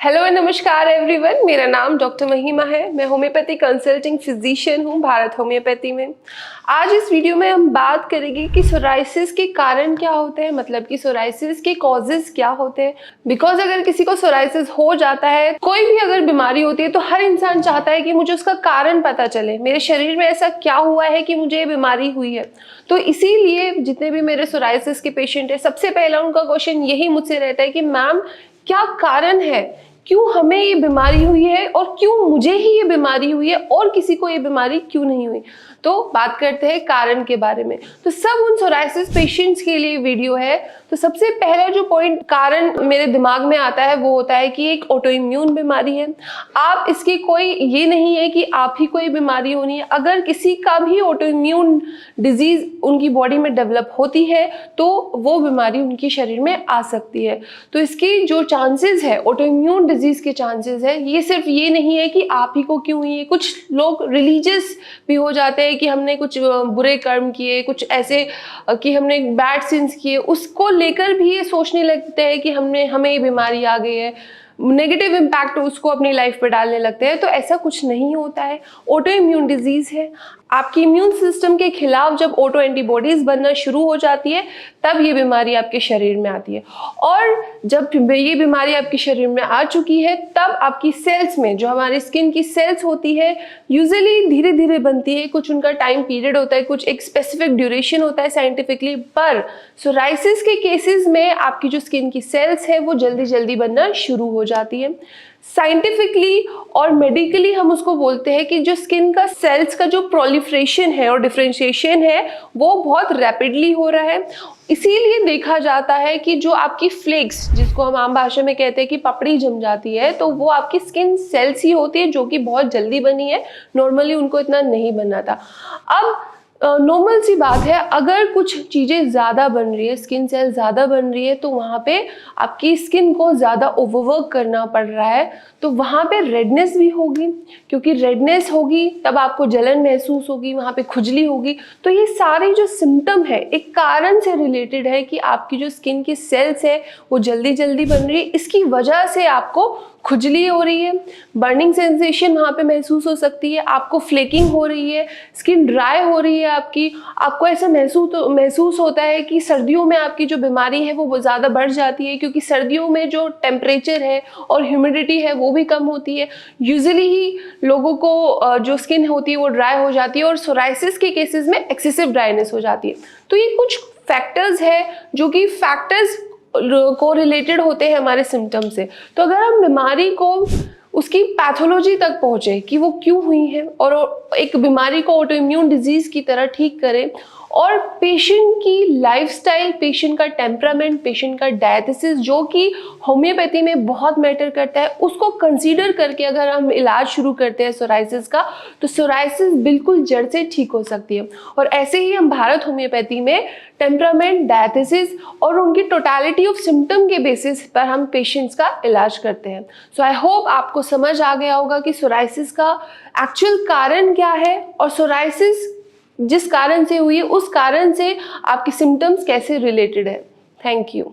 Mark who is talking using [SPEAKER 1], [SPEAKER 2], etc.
[SPEAKER 1] Hello नमस्कार everyone, मेरा नाम डॉक्टर महिमा है। मैं होम्योपैथी कंसल्टिंग फिजिशियन हूँ भारत होम्योपैथी में। आज इस वीडियो में हम बात करेंगे कि सोराइसिस के कारण क्या होते हैं, मतलब कि सोराइसिस के कॉजेज क्या होते हैं। बिकॉज अगर किसी को सोराइसिस हो जाता है, कोई भी अगर बीमारी होती है, तो हर इंसान चाहता है कि मुझे उसका कारण पता चले, मेरे शरीर में ऐसा क्या हुआ है कि मुझे ये बीमारी हुई है। तो इसीलिए जितने भी मेरे सोराइसिस के पेशेंट है, सबसे पहला उनका क्वेश्चन यही मुझसे रहता है कि मैम क्या कारण है, क्यों हमें ये बीमारी हुई है और क्यों मुझे ही ये बीमारी हुई है और किसी को ये बीमारी क्यों नहीं हुई। तो बात करते हैं कारण के बारे में। तो सब उन सोराइसिस पेशेंट्स के लिए वीडियो है। तो सबसे पहला जो पॉइंट कारण मेरे दिमाग में आता है वो होता है कि एक ऑटो इम्यून बीमारी है। आप इसकी कोई ये नहीं है कि आप ही कोई बीमारी होनी है। अगर किसी का भी ऑटो इम्यून डिजीज उनकी बॉडी में डेवलप होती है तो वो बीमारी उनके शरीर में आ सकती है। तो इसकी जो चांसेस है, ऑटो इम्यून डिजीज के चांसेस है, ये सिर्फ ये नहीं है कि आप ही को क्यों हुई है। कुछ लोग रिलीजियस भी हो जाते हैं कि हमने कुछ बुरे कर्म किए, कुछ ऐसे कि हमने बैड सिंस किए, उसको लेकर भी ये सोचने लगते हैं कि हमें ये बीमारी आ गई है, नेगेटिव इम्पैक्ट उसको अपनी लाइफ पे डालने लगते हैं। तो ऐसा कुछ नहीं होता है। ऑटो इम्यून डिजीज है, आपकी इम्यून सिस्टम के खिलाफ जब ऑटो एंटीबॉडीज बनना शुरू हो जाती है तब ये बीमारी आपके शरीर में आती है। और जब ये बीमारी आपके शरीर में आ चुकी है तब आपकी सेल्स में, जो हमारी स्किन की सेल्स होती है, यूजुअली धीरे धीरे बनती है। कुछ उनका टाइम पीरियड होता है, कुछ एक स्पेसिफिक ड्यूरेशन होता है साइंटिफिकली। पर सोराइसिस के केसेस में आपकी जो स्किन की सेल्स है वो जल्दी जल्दी बनना शुरू हो जाती है। साइंटिफिकली और मेडिकली हम उसको बोलते हैं कि जो स्किन का सेल्स का जो प्रोलिफरेशन है और डिफरेंशिएशन है वो बहुत रैपिडली हो रहा है। इसीलिए देखा जाता है कि जो आपकी फ्लेक्स, जिसको हम आम भाषा में कहते हैं कि पपड़ी जम जाती है, तो वो आपकी स्किन सेल्स ही होती है जो कि बहुत जल्दी बनी है। नॉर्मली उनको इतना नहीं बनना था। अब नॉर्मल सी बात है, अगर कुछ चीज़ें ज़्यादा बन रही है, स्किन सेल ज़्यादा बन रही है, तो वहाँ पे आपकी स्किन को ज़्यादा ओवरवर्क करना पड़ रहा है, तो वहाँ पे रेडनेस भी होगी। क्योंकि रेडनेस होगी तब आपको जलन महसूस होगी, वहाँ पे खुजली होगी। तो ये सारे जो सिम्टम है एक कारण से रिलेटेड है कि आपकी जो स्किन की सेल्स है वो जल्दी जल्दी बन रही है। इसकी वजह से आपको खुजली हो रही है, बर्निंग सेंसेशन वहाँ पे महसूस हो सकती है, आपको फ्लेकिंग हो रही है, स्किन ड्राई हो रही है आपको ऐसा महसूस होता है कि सर्दियों में आपकी जो बीमारी है वो ज़्यादा बढ़ जाती है, क्योंकि सर्दियों में जो टेम्परेचर है और ह्यूमिडिटी है वो भी कम होती है। यूजुअली ही लोगों को जो स्किन होती है वो ड्राई हो जाती है और सोराइसिस के केसेस में एक्सेसिव ड्राइनेस हो जाती है। तो ये कुछ फैक्टर्स है जो कि फैक्टर्स को रिलेटेड होते हैं हमारे सिम्टम से। तो अगर हम बीमारी को उसकी पैथोलॉजी तक पहुंचे कि वो क्यों हुई है और एक बीमारी को ऑटो इम्यून डिजीज की तरह ठीक करें, और पेशेंट की लाइफस्टाइल, पेशेंट का टेम्परामेंट, पेशेंट का डायथिसिस जो कि होम्योपैथी में बहुत मैटर करता है, उसको कंसीडर करके अगर हम इलाज शुरू करते हैं सोराइसिस का, तो सोराइसिस बिल्कुल जड़ से ठीक हो सकती है। और ऐसे ही हम भारत होम्योपैथी में टेम्परामेंट, डायथिसिस और उनकी टोटलिटी ऑफ सिम्टम के बेसिस पर हम पेशेंट्स का इलाज करते हैं। सो आई होप आपको समझ आ गया होगा कि सोराइसिस का एक्चुअल कारण क्या है और सोराइसिस जिस कारण से हुई है उस कारण से आपके सिम्टम्स कैसे रिलेटेड है। Thank you.